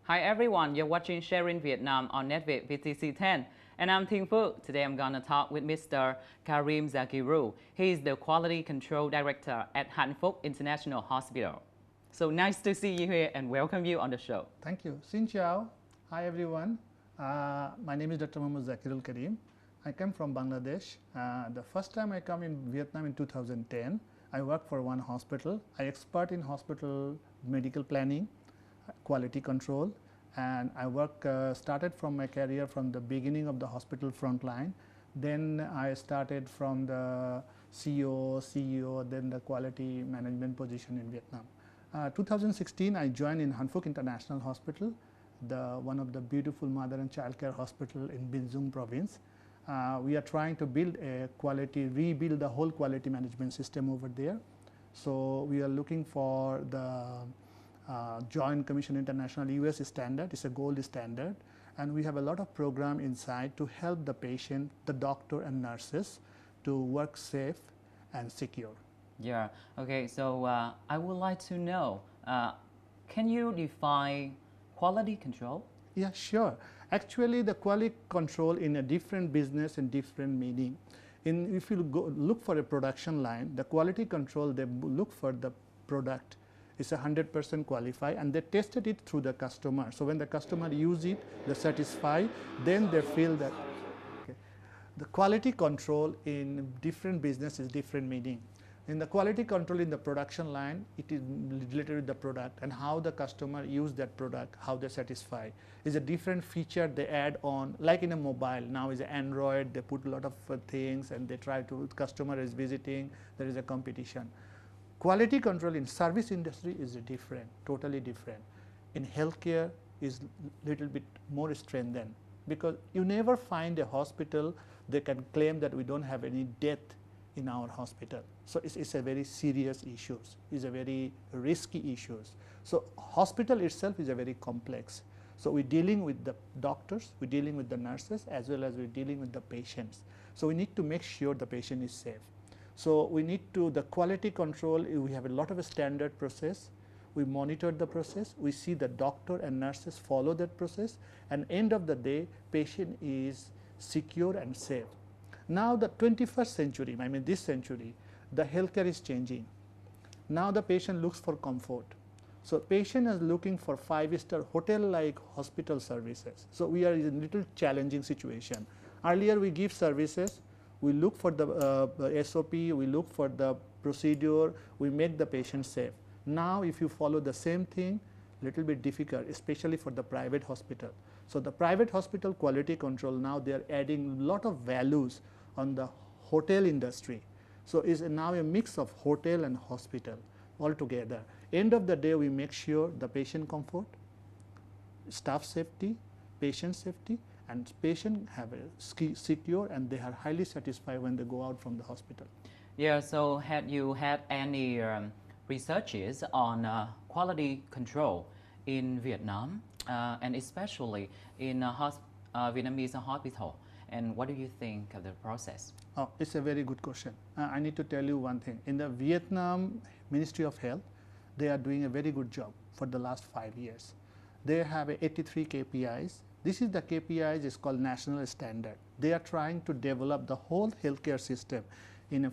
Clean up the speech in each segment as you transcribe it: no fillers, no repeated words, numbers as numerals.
Hi everyone, you're watching Sharing Vietnam on Netvid VTC 10 and I'm Thinh Phuc. Today I'm gonna talk with Mr. Karim Zakiru. He is the Quality Control Director at Hạnh Phúc International Hospital. So nice to see you here and welcome you on the show. Thank you. Xin chào. Hi everyone. My name is Dr. Mohammad Zakirul Karim. I come from Bangladesh. The first time I come in Vietnam in 2010, I work for one hospital. I expert in hospital medical planning, quality control, and I started from my career from the beginning of the hospital front line. Then I started from the CEO, then the quality management position in Vietnam. 2016, I joined in Hạnh Phúc International Hospital, one of the beautiful mother and child care hospital in Binh Duong province. We are trying to rebuild the whole quality management system over there. So we are looking for the Joint Commission International US standard. It's a gold standard, and we have a lot of program inside to help the patient, the doctor and nurses to work safe and secure. Yeah, okay, so I would like to know, can you define quality control? Yeah, sure. Actually, the quality control in a different business and different meaning. If you look for a production line, the quality control, they look for the product is 100% qualified, and they tested it through the customer. So when the customer use it, they satisfy, then they feel that. Okay. The quality control in different business is different meaning. In the quality control in the production line, it is related with the product and how the customer use that product, how they satisfy. Is a different feature they add on, like in a mobile. Now is Android, they put a lot of things and they try to, customer is visiting, there is a competition. Quality control in service industry is different, totally different. In healthcare is little bit more strengthened, because you never find a hospital they can claim that we don't have any death in our hospital. So it's a very serious issues, it's a very risky issues. So hospital itself is a very complex. So we're dealing with the doctors, we're dealing with the nurses, as well as we're dealing with the patients. So we need to make sure the patient is safe. So we need to, the quality control, we have a lot of a standard process. We monitor the process, we see the doctor and nurses follow that process, and end of the day, patient is secure and safe. Now the 21st century, I mean this century, the healthcare is changing. Now the patient looks for comfort. So patient is looking for 5-star hotel-like hospital services. So we are in a little challenging situation. Earlier we give services, we look for the SOP, we look for the procedure, we make the patient safe. Now if you follow the same thing, little bit difficult, especially for the private hospital. So the private hospital quality control, now they are adding a lot of values on the hotel industry. So it's now a mix of hotel and hospital altogether. End of the day, we make sure the patient comfort, staff safety, patient safety, and patient have a secure and they are highly satisfied when they go out from the hospital. Yeah, so had you had any researches on quality control in Vietnam and especially in Vietnamese hospital? And what do you think of the process? Oh, it's a very good question. I need to tell you one thing. In the Vietnam Ministry of Health, they are doing a very good job for the last 5 years. They have 83 KPIs. This is the KPIs, is called national standard. They are trying to develop the whole healthcare system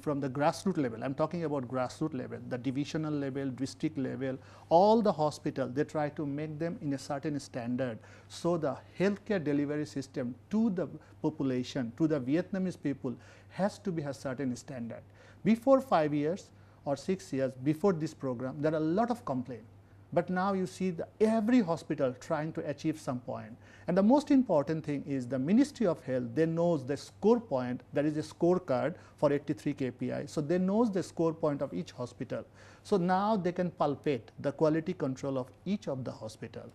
from the grassroots level. I'm talking about grassroots level, the divisional level, district level, all the hospitals, they try to make them in a certain standard. So the healthcare delivery system to the population, to the Vietnamese people, has to be a certain standard. Before 5 years or 6 years, before this program, there are a lot of complaints. But now you see every hospital trying to achieve some point. And the most important thing is the Ministry of Health, they knows the score point, there is a scorecard for 83 KPI. So they knows the score point of each hospital. So now they can palpate the quality control of each of the hospital.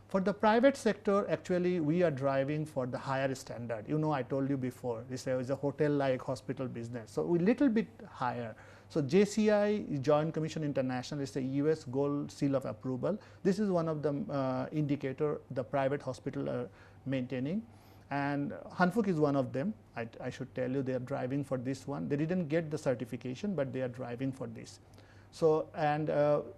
For the private sector, actually, we are driving for the higher standard. You know, I told you before, this is a hotel-like hospital business. So we little bit higher. So JCI, Joint Commission International, is a US gold seal of approval. This is one of the indicator the private hospital are maintaining. And Hạnh Phúc is one of them. I should tell you, they are driving for this one. They didn't get the certification, but they are driving for this. So, and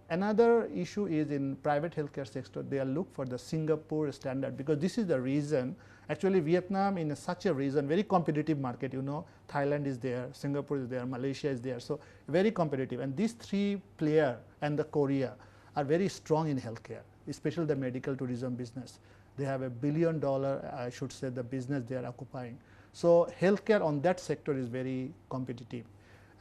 another issue is in private healthcare sector, they are look for the Singapore standard, because this is the reason. Actually, Vietnam in such a reason, very competitive market, you know, Thailand is there, Singapore is there, Malaysia is there, so very competitive. And these three players and the Korea are very strong in healthcare, especially the medical tourism business. They have $1 billion, I should say, the business they are occupying. So healthcare on that sector is very competitive.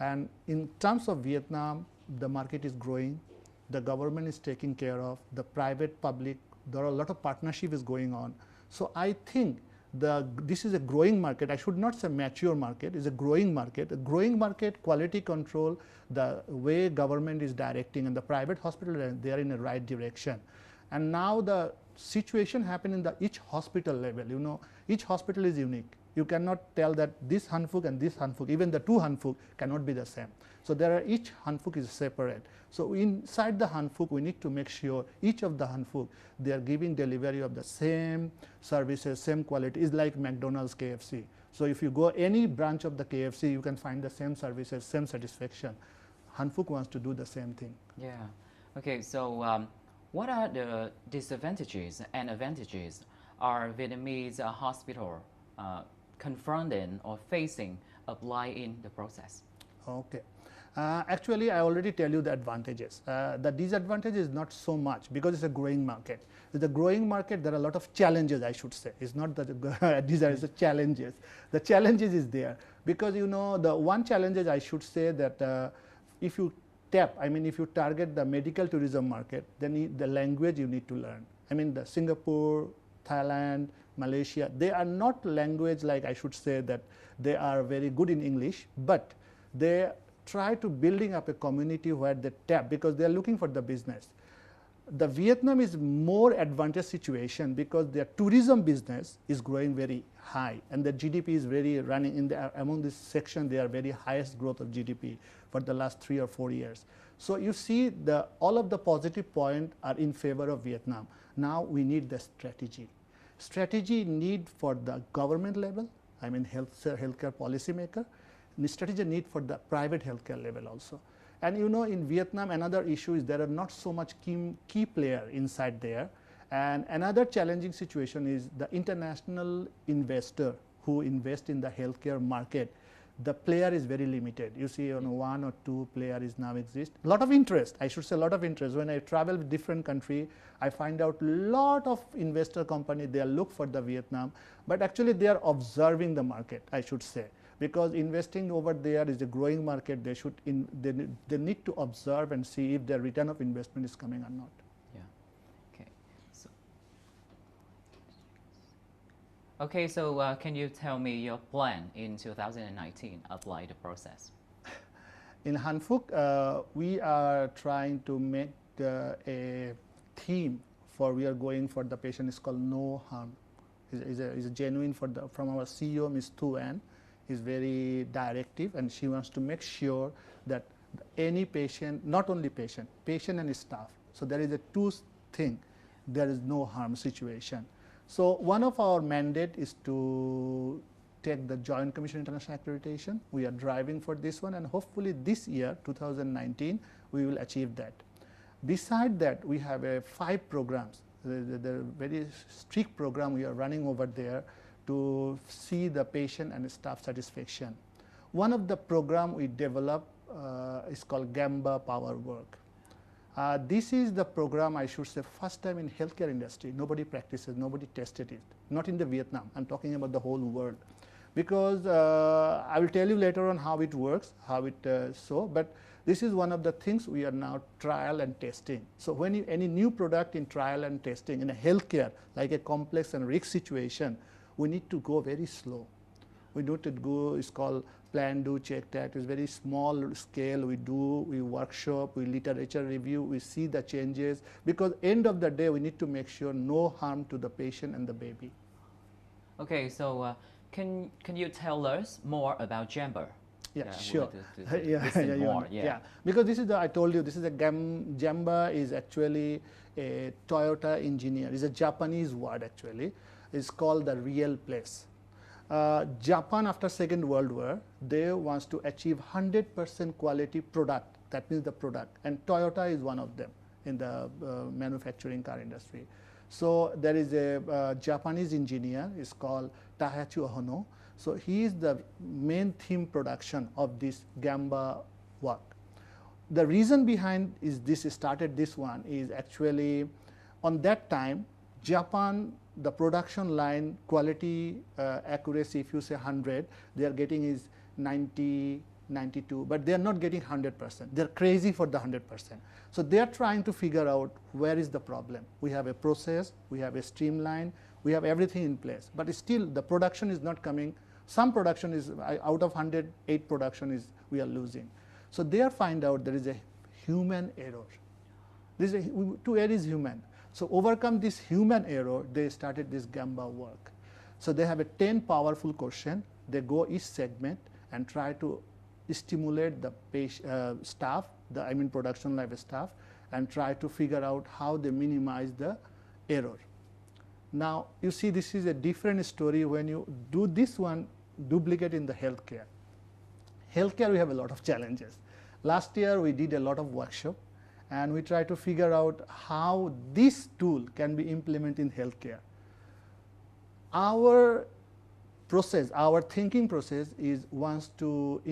And in terms of Vietnam, the market is growing, the government is taking care of, the private, public, there are a lot of partnership is going on. So I think this is a growing market. I should not say mature market, it's a growing market. A growing market, quality control, the way government is directing, and the private hospital, they are in the right direction. And now the situation happen in the each hospital level, you know, each hospital is unique. You cannot tell that this Hanfuk and this Hanfuk, even the two Hanfuk cannot be the same. So there are, each Hanfuk is separate. So inside the Hanfuk, we need to make sure each of the Hanfuk, they are giving delivery of the same services, same quality. It's like McDonald's, KFC. So if you go any branch of the KFC, you can find the same services, same satisfaction. Hanfuk wants to do the same thing. Yeah. Okay. So what are the disadvantages and advantages are Vietnamese hospital confronting or facing applying the process? Okay. Actually, I already tell you the advantages. The disadvantage is not so much because it's a growing market. With the growing market, there are a lot of challenges, I should say. It's not that these are the challenges. The challenges is there because, you know, the one challenge is, I should say, that if you tap, I mean, if you target the medical tourism market, then the language you need to learn. I mean, the Singapore, Thailand, Malaysia, they are not language like, I should say, that they are very good in English, but they try to building up a community where they tap because they are looking for the business. The Vietnam is more advantageous situation because their tourism business is growing very high and the GDP is very running in the, among this section, they are very highest growth of GDP for the last 3 or 4 years. So you see all of the positive points are in favor of Vietnam. Now we need the strategy. Strategy need for the government level, I mean healthcare policy maker, the strategy need for the private healthcare level also. And you know, in Vietnam, another issue is there are not so much key player inside there. And another challenging situation is the international investor who invest in the healthcare market. The player is very limited. You see, you know, 1 or 2 player is now exist. A lot of interest, I should say a lot of interest. When I travel with different country, I find out lot of investor company, they look for the Vietnam, but actually they are observing the market, I should say. Because investing over there is a growing market, they should they need to observe and see if their return of investment is coming or not. Yeah. Okay. So can you tell me your plan in 2019 apply the process? In Hanfuk, we are trying to make a theme for we are going for the patient is called no harm. Is a genuine from our CEO, Ms. Tu An. Is very directive and she wants to make sure that any patient, not only patient and staff. So there is a two thing, there is no harm situation. So one of our mandate is to take the Joint Commission International Accreditation. We are driving for this one and hopefully this year, 2019, we will achieve that. Beside that, we have 5 programs. The very strict program we are running over there to see the patient and staff satisfaction. One of the program we developed is called Gamba Power Work. This is the program, I should say, first time in healthcare industry. Nobody practices, nobody tested it. Not in the Vietnam, I'm talking about the whole world. Because I will tell you later on how it works, how it but this is one of the things we are now trial and testing. So when any new product in trial and testing in a healthcare, like a complex and risk situation, we need to go very slow. We need to go, it's called plan, do, check, test. It's very small scale. We workshop, we literature review, we see the changes. Because end of the day, we need to make sure no harm to the patient and the baby. Okay, so can you tell us more about Jamba? Yeah, sure. Yeah. Because this is I told you, this is Jamba is actually a Toyota engineer. It's a Japanese word actually. It's called the real place. Japan after Second World War, they wants to achieve 100% quality product That means the product. And Toyota is one of them in the manufacturing car industry. So there is a Japanese engineer, is called Tahachi Ohono. So he is the main theme production of this Gamba work. The reason behind is this started this one is actually on that time Japan, the production line quality accuracy, if you say 100, they are getting is 90, 92, but they are not getting 100%. They are crazy for the 100%. So they are trying to figure out where is the problem. We have a process, we have a streamline, we have everything in place, but still the production is not coming. Some production is out of 100, 8 production is we are losing. So they find out there is a human error. To err is human. So overcome this human error, they started this Gamba work. So they have a 10 powerful question. They go each segment and try to stimulate the staff, production line staff, and try to figure out how they minimize the error. Now you see this is a different story when you do this one duplicate in the healthcare. Healthcare, we have a lot of challenges. Last year we did a lot of workshop and we try to figure out how this tool can be implemented in healthcare. Our process, our thinking process is wants to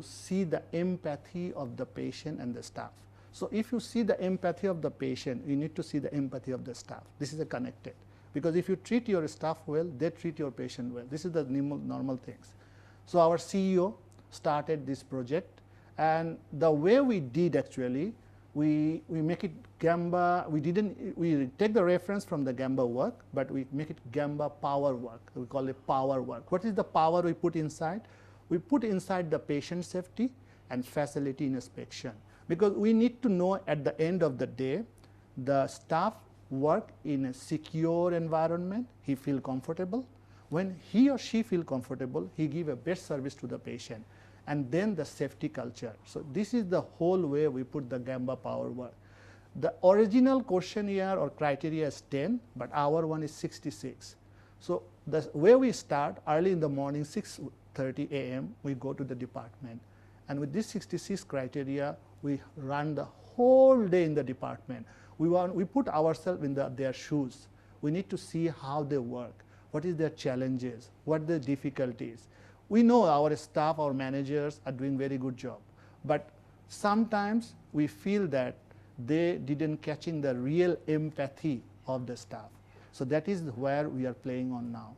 see the empathy of the patient and the staff. So if you see the empathy of the patient, you need to see the empathy of the staff. This is a connected. Because if you treat your staff well, they treat your patient well. This is the normal things. So our CEO started this project, and the way we did actually, we make it Gamba. We take the reference from the Gamba work, but we make it Gamba power work. We call it power work. What is the power we put inside? We put inside the patient safety and facility inspection, because we need to know at the end of the day, the staff work in a secure environment, he feel comfortable. When he or she feel comfortable, he give a best service to the patient, and then the safety culture. So this is the whole way we put the Gamba power work. The original questionnaire or criteria is 10, but our one is 66. So the way we start early in the morning, 6:30 a.m., we go to the department, and with this 66 criteria, we run the whole day in the department. We put ourselves in their shoes. We need to see how they work, what is their challenges, what the difficulties. We know our staff, our managers are doing very good job, but sometimes we feel that they didn't catching the real empathy of the staff. So that is where we are playing on now.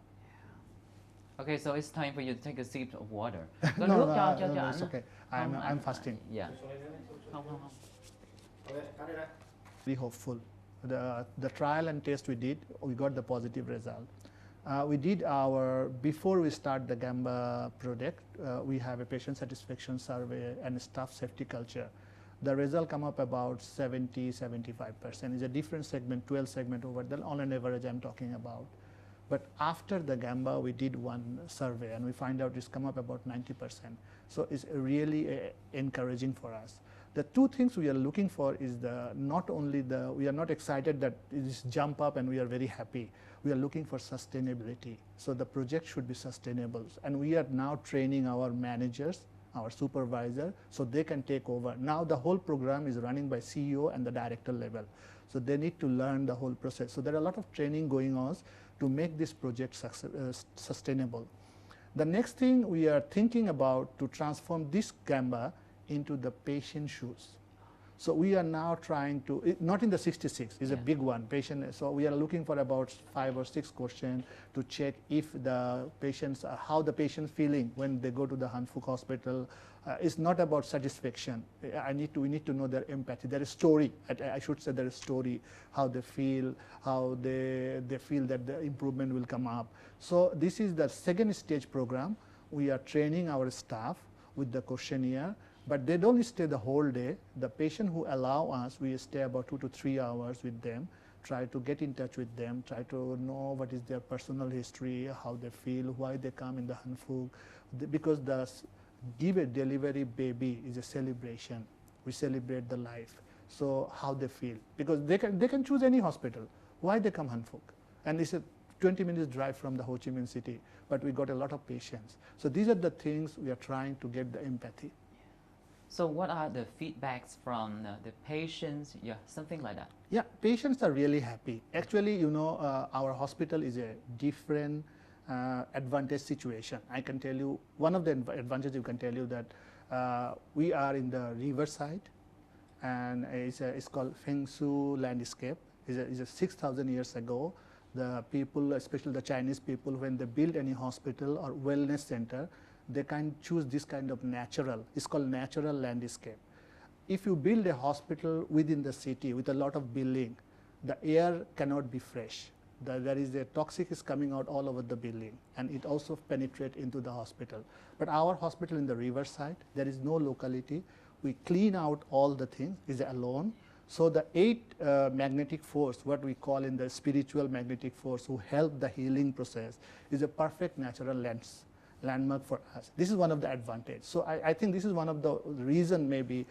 Okay, so it's time for you to take a sip of water. No, it's okay. I'm fasting. Yeah. Very hopeful. The trial and test we did, we got the positive result. We did before we start the Gamba product, we have a patient satisfaction survey and staff safety culture. The result come up about 70-75%. It's a different segment, 12 segment over there, on an average I'm talking about. But after the Gamba, we did one survey and we find out it's come up about 90%. So it's really encouraging for us. The two things we are looking for is we are not excited that it is jump up and we are very happy. We are looking for sustainability. So the project should be sustainable. And we are now training our managers, our supervisor, so they can take over. Now the whole program is running by CEO and the director level. So they need to learn the whole process. So there are a lot of training going on to make this project sustainable. The next thing we are thinking about to transform this Gamba into the patient shoes. So we are now trying to, not in the 66, it's a big one, patient. So we are looking for about 5 or 6 questions to check if the patients, how the patient's feeling when they go to the Hanfuk hospital. It's not about satisfaction. We need to know their empathy, their story. I should say their story, how they feel, how they feel that the improvement will come up. So this is the second stage program. We are training our staff with the questionnaire. But they don't stay the whole day. The patient who allow us, we stay about 2 to 3 hours with them, try to get in touch with them, try to know what is their personal history, how they feel, why they come in the Hanfuk. Because give a delivery baby is a celebration. We celebrate the life. So how they feel. Because they can choose any hospital. Why they come Hanfuk? And it's a 20 minutes drive from the Ho Chi Minh City. But we got a lot of patients. So these are the things we are trying to get the empathy. So what are the feedbacks from the patients? Yeah, something like that. Yeah, patients are really happy. Actually, you know, our hospital is a different advantage situation. I can tell you, one of the advantages you can tell you that we are in the riverside, and it's called Feng Shui landscape. It's a 6,000 years ago. The people, especially the Chinese people, when they build any hospital or wellness center, they can choose this kind of natural. It's called natural landscape. If you build a hospital within the city with a lot of building, the air cannot be fresh. There is a toxic is coming out all over the building, and it also penetrates into the hospital. But our hospital in the riverside, there is no locality. We clean out all the things, is alone. So the 8 magnetic force, what we call in the spiritual magnetic force, who help the healing process, is a perfect natural landmark for us. This is one of the advantage. So I think this is one of the reason, maybe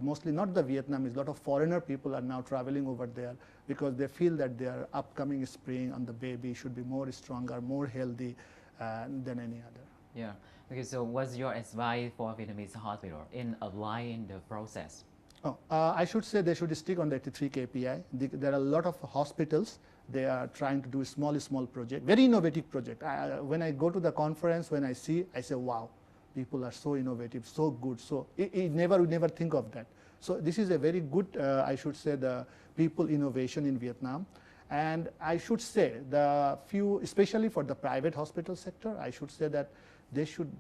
mostly not the Vietnamese, a lot of foreigner people are now traveling over there because they feel that their upcoming spring on the baby should be more stronger, more healthy than any other. Yeah. Okay, so what's your advice for Vietnamese hospital in applying the process? Oh, I should say they should stick on the 83 KPI. There are a lot of hospitals, they are trying to do small project, very innovative project. When I go to the conference, when I see, I say, wow, people are so innovative, so good. So we never think of that. So this is a very good, I should say, the people innovation in Vietnam. And I should say the few, especially for the private hospital sector, I should say that they should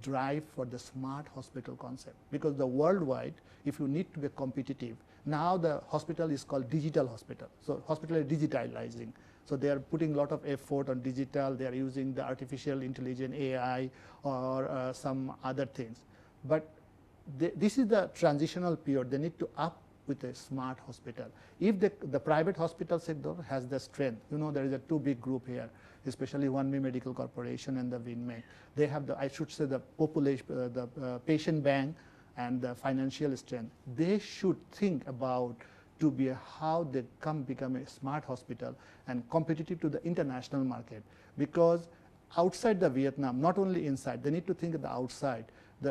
drive for the smart hospital concept, because the worldwide, if you need to be competitive, now the hospital is called digital hospital. So hospital is digitalizing. So they are putting a lot of effort on digital. They are using the artificial intelligence, AI, or some other things. But this is the transitional period. They need to up with a smart hospital. If the private hospital sector has the strength, you know, there is a 2 big group here, especially One Me Medical Corporation and the WinMed. They have the, I should say, the population, the patient bank and the financial strength. They should think about to be how they become a smart hospital and competitive to the international market. Because outside the Vietnam, not only inside, they need to think of the outside.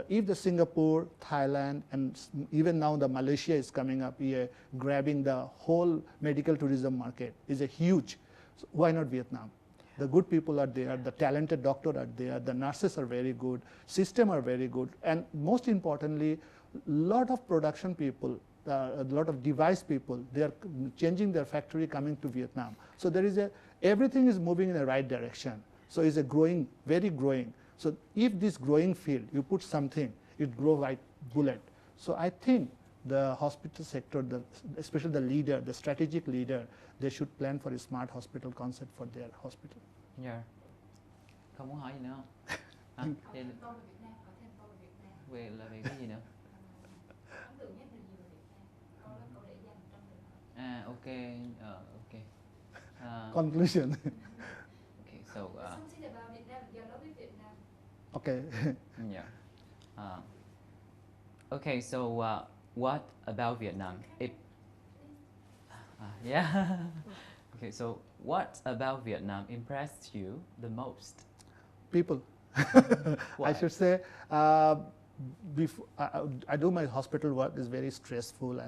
If the Singapore, Thailand, and even now the Malaysia is coming up here, grabbing the whole medical tourism market, is a huge. So why not Vietnam? The good people are there, the talented doctors are there, the nurses are very good, system are very good, and most importantly, lot of production people, a lot of device people, they are changing their factory coming to Vietnam. So there is everything is moving in the right direction. So it's a growing, very growing. So if this growing field, you put something, it grows like bullet. So I think the hospital sector, especially the leader, the strategic leader, they should plan for a smart hospital concept for their hospital. Yeah. Không muốn hỏi gì nữa không? Hả? Về về cái gì nữa? Ok. Ok. Conclusion. Okay, so. Okay. Yeah. Okay, so what about Vietnam? Yeah. Okay, so what about Vietnam impressed you the most? People. I should say, before, I do my hospital work is very stressful,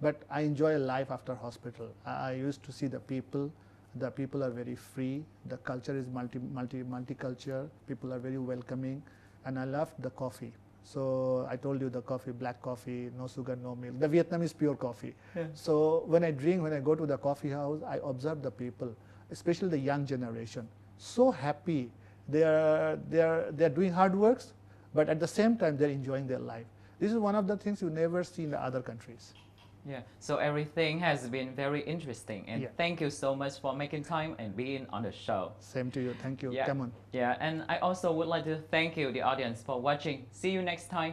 but I enjoy life after hospital. I used to see the people. The people are very free. The culture is multicultural. People are very welcoming, and I love the coffee. So I told you the coffee, black coffee, no sugar, no milk. The Vietnamese pure coffee. Yeah. So when I go to the coffee house, I observe the people, especially the young generation. So happy. They are doing hard works, but at the same time they're enjoying their life. This is one of the things you never see in the other countries. Yeah, so everything has been very interesting, and thank you so much for making time and being on the show. Same to you. Thank you. Yeah. Come on. Yeah, and I also would like to thank you, the audience, for watching. See you next time.